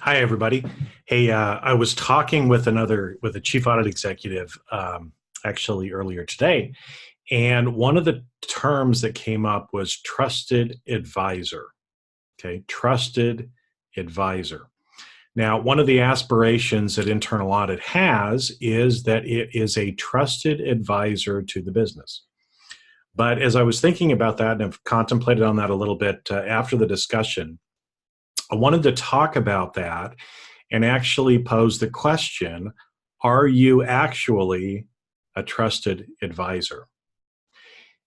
Hi, everybody. Hey, I was talking with a chief audit executive actually earlier today, and one of the terms that came up was trusted advisor. Okay, trusted advisor. Now, one of the aspirations that internal audit has is that it is a trusted advisor to the business. But as I was thinking about that and have contemplated on that a little bit after the discussion, I wanted to talk about that and actually pose the question, are you actually a trusted advisor?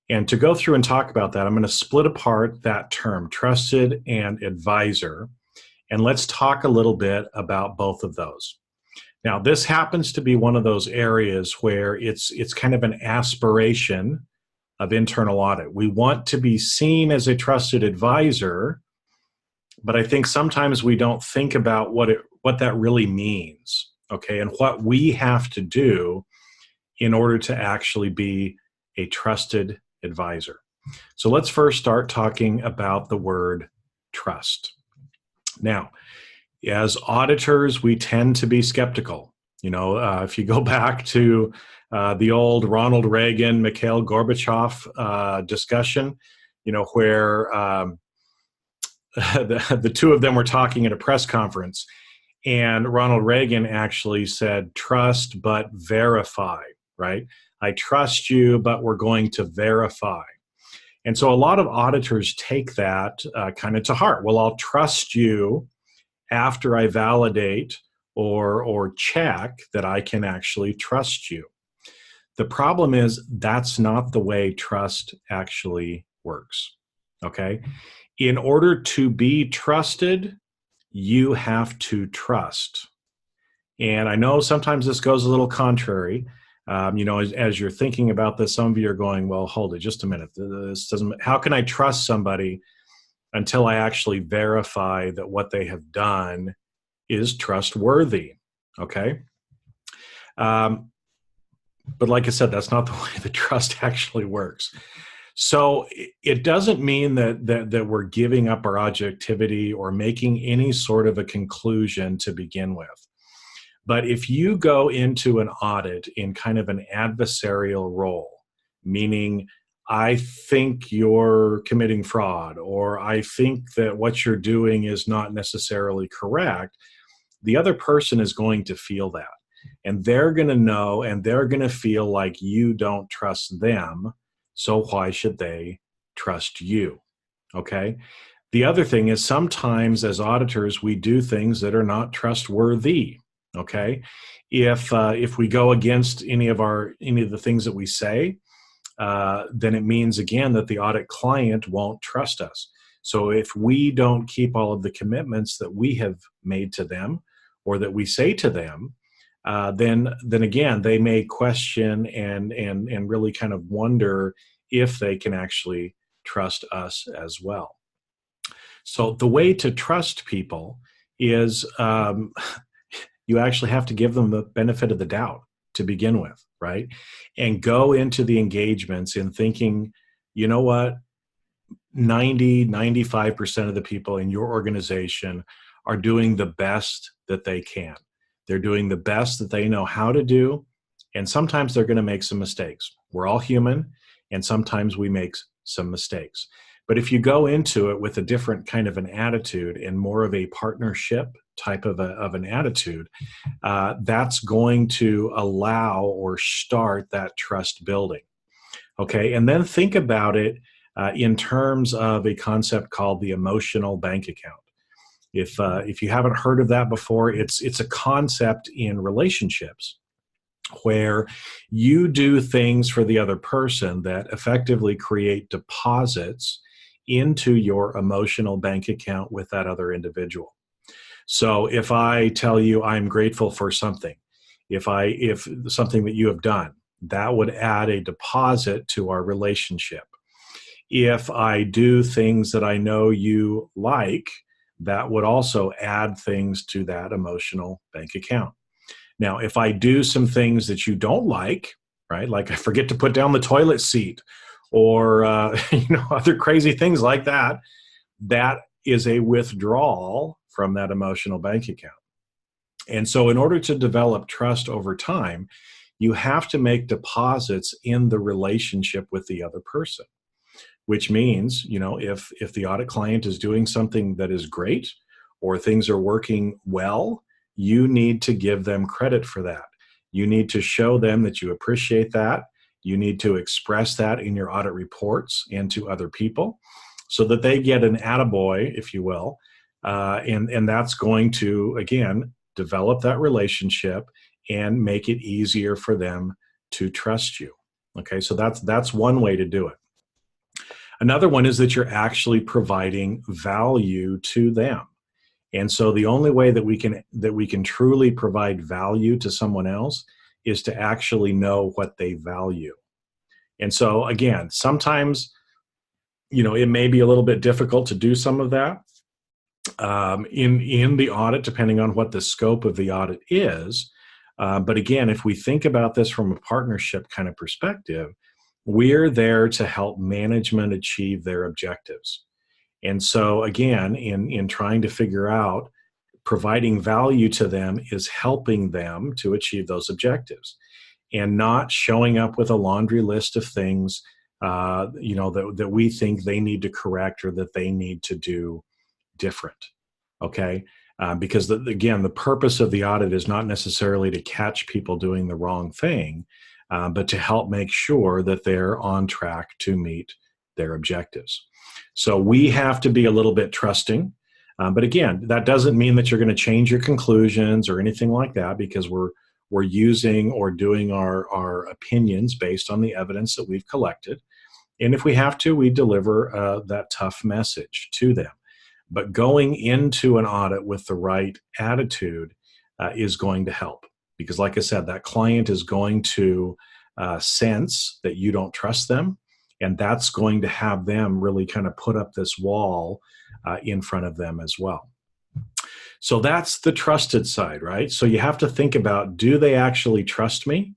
And to go through and talk about that, I'm going to split apart that term, trusted and advisor, and let's talk a little bit about both of those. Now, this happens to be one of those areas where it's kind of an aspiration of internal audit. We want to be seen as a trusted advisor, but I think sometimes we don't think about what that really means, okay, and what we have to do in order to actually be a trusted advisor. So let's first start talking about the word trust. Now, as auditors, we tend to be skeptical. If you go back to the old Ronald Reagan, Mikhail Gorbachev discussion, where the two of them were talking at a press conference, and Ronald Reagan actually said, trust but verify, right? I trust you, but we're going to verify. And so a lot of auditors take that kind of to heart. Well, I'll trust you after I validate or check that I can actually trust you. The problem is that's not the way trust actually works, okay? In order to be trusted, you have to trust. And I know sometimes this goes a little contrary. As you're thinking about this, some of you are going, well, hold it just a minute. This doesn't, how can I trust somebody until I actually verify that what they have done is trustworthy? Okay. But like I said, that's not the way the trust actually works. So it doesn't mean that we're giving up our objectivity or making any sort of a conclusion to begin with. But if you go into an audit in kind of an adversarial role, meaning I think you're committing fraud, or I think that what you're doing is not necessarily correct, the other person is going to feel that. And they're going to know, and they're going to feel like you don't trust them. So why should they trust you? Okay. The other thing is sometimes as auditors, we do things that are not trustworthy. Okay. If we go against any of the things that we say, then it means again that the audit client won't trust us. So if we don't keep all of the commitments that we have made to them or that we say to them, then again, they may question and really kind of wonder if they can actually trust us as well. So the way to trust people is you actually have to give them the benefit of the doubt to begin with, right? And go into the engagements in thinking, you know what, 95% of the people in your organization are doing the best that they can. They're doing the best that they know how to do, and sometimes they're going to make some mistakes. We're all human, and sometimes we make some mistakes. But if you go into it with a different kind of an attitude and more of a partnership type of an attitude, that's going to allow or start that trust building. Okay, and then think about it in terms of a concept called the emotional bank account. If you haven't heard of that before, it's a concept in relationships where you do things for the other person that effectively create deposits into your emotional bank account with that other individual. So if I tell you I'm grateful for something, if something that you have done, that would add a deposit to our relationship. If I do things that I know you like, that would also add things to that emotional bank account. Now, if I do some things that you don't like, right, like I forget to put down the toilet seat or other crazy things like that, that is a withdrawal from that emotional bank account. And so in order to develop trust over time, you have to make deposits in the relationship with the other person, which means, if the audit client is doing something that is great or things are working well, you need to give them credit for that. You need to show them that you appreciate that. You need to express that in your audit reports and to other people so that they get an attaboy, if you will. And that's going to, again, develop that relationship and make it easier for them to trust you. Okay, so that's one way to do it. Another one is that you're actually providing value to them. And so the only way that we can truly provide value to someone else is to actually know what they value. And so again, sometimes, it may be a little bit difficult to do some of that in the audit, depending on what the scope of the audit is. But again, if we think about this from a partnership kind of perspective, we're there to help management achieve their objectives. And so again, in trying to figure out, providing value to them is helping them to achieve those objectives and not showing up with a laundry list of things that we think they need to correct or that they need to do different. Okay. Because again, the purpose of the audit is not necessarily to catch people doing the wrong thing, but to help make sure that they're on track to meet their objectives. So we have to be a little bit trusting. But again, that doesn't mean that you're going to change your conclusions or anything like that, because we're using or doing our opinions based on the evidence that we've collected. And if we have to, we deliver that tough message to them. But going into an audit with the right attitude is going to help, because like I said, that client is going to sense that you don't trust them, and that's going to have them really kind of put up this wall in front of them as well. So that's the trusted side, right? So you have to think about, do they actually trust me?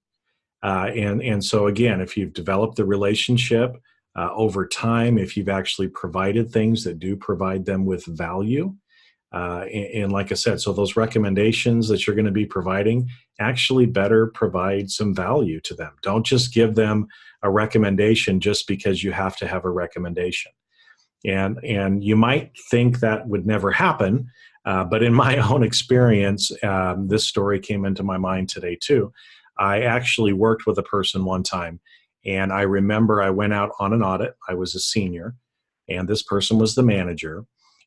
And so again, if you've developed the relationship over time, if you've actually provided things that do provide them with value, and like I said, so those recommendations that you're going to be providing actually better provide some value to them. Don't just give them a recommendation just because you have to have a recommendation. And you might think that would never happen, but in my own experience, this story came into my mind today too. I actually worked with a person one time, and I remember I went out on an audit. I was a senior, and this person was the manager.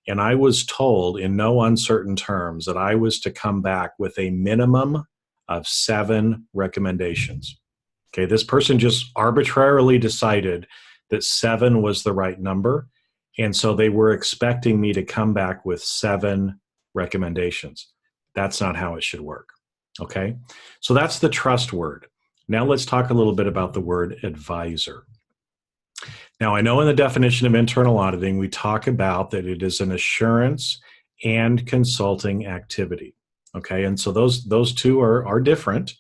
And I was told in no uncertain terms that I was to come back with a minimum of 7 recommendations. Okay, this person just arbitrarily decided that 7 was the right number. And so they were expecting me to come back with 7 recommendations. That's not how it should work. Okay, so that's the trust word. Now let's talk a little bit about the word advisor. Now, I know in the definition of internal auditing, we talk about that it is an assurance and consulting activity. Okay, and so those two are different.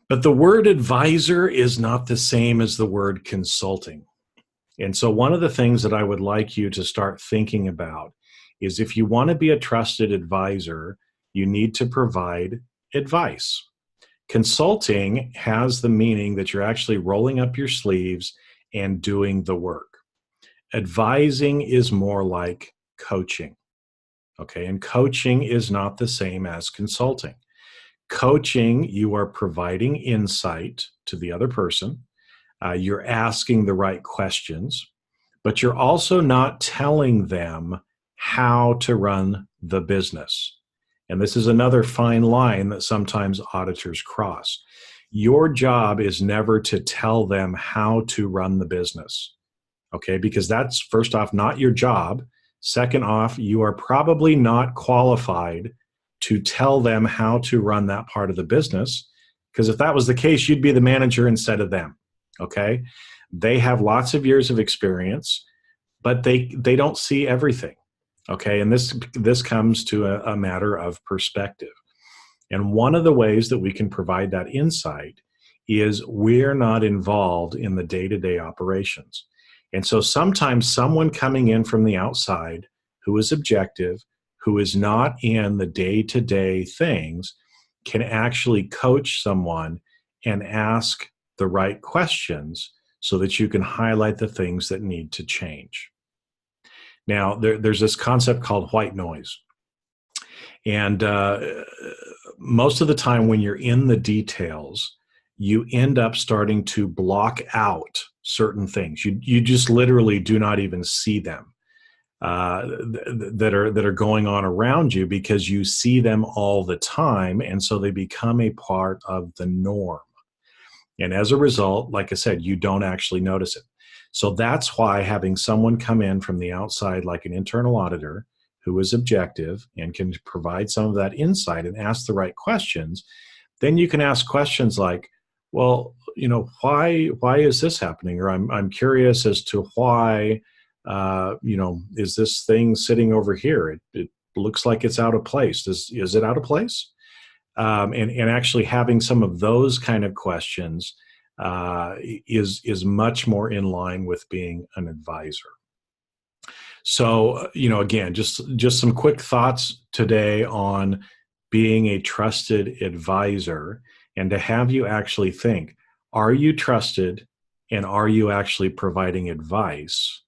But the word advisor is not the same as the word consulting. And so one of the things that I would like you to start thinking about is, if you want to be a trusted advisor, you need to provide advice. Consulting has the meaning that you're actually rolling up your sleeves and doing the work. Advising is more like coaching. Okay, and coaching is not the same as consulting. Coaching, you are providing insight to the other person. You're asking the right questions, but you're also not telling them how to run the business. And this is another fine line that sometimes auditors cross. Your job is never to tell them how to run the business, okay? Because that's, first off, not your job. Second off, you are probably not qualified to tell them how to run that part of the business, because if that was the case, you'd be the manager instead of them. Okay, they have lots of years of experience, but they don't see everything. Okay, and this comes to a matter of perspective. And one of the ways that we can provide that insight is we're not involved in the day-to-day operations. And so sometimes someone coming in from the outside who is objective, who is not in the day-to-day things, can actually coach someone and ask the right questions so that you can highlight the things that need to change. Now, there's this concept called white noise. And most of the time when you're in the details, you end up starting to block out certain things. You just literally do not even see them that are going on around you because you see them all the time, and so they become a part of the norm. And as a result, like I said, you don't actually notice it. So that's why having someone come in from the outside, like an internal auditor, who is objective and can provide some of that insight and ask the right questions, then you can ask questions like, well, why is this happening? Or I'm curious as to why, is this thing sitting over here? It looks like it's out of place. Is it out of place? And actually having some of those kind of questions is much more in line with being an advisor. So, again, just some quick thoughts today on being a trusted advisor, and to have you actually think, are you trusted and are you actually providing advice?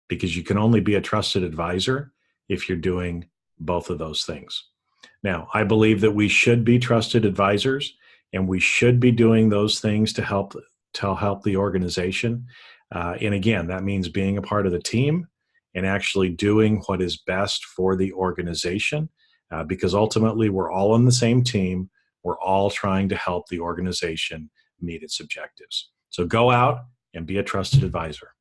Because you can only be a trusted advisor if you're doing both of those things. Now, I believe that we should be trusted advisors, and we should be doing those things to help the organization. And again, that means being a part of the team and actually doing what is best for the organization, because ultimately we're all on the same team. We're all trying to help the organization meet its objectives. So go out and be a trusted advisor.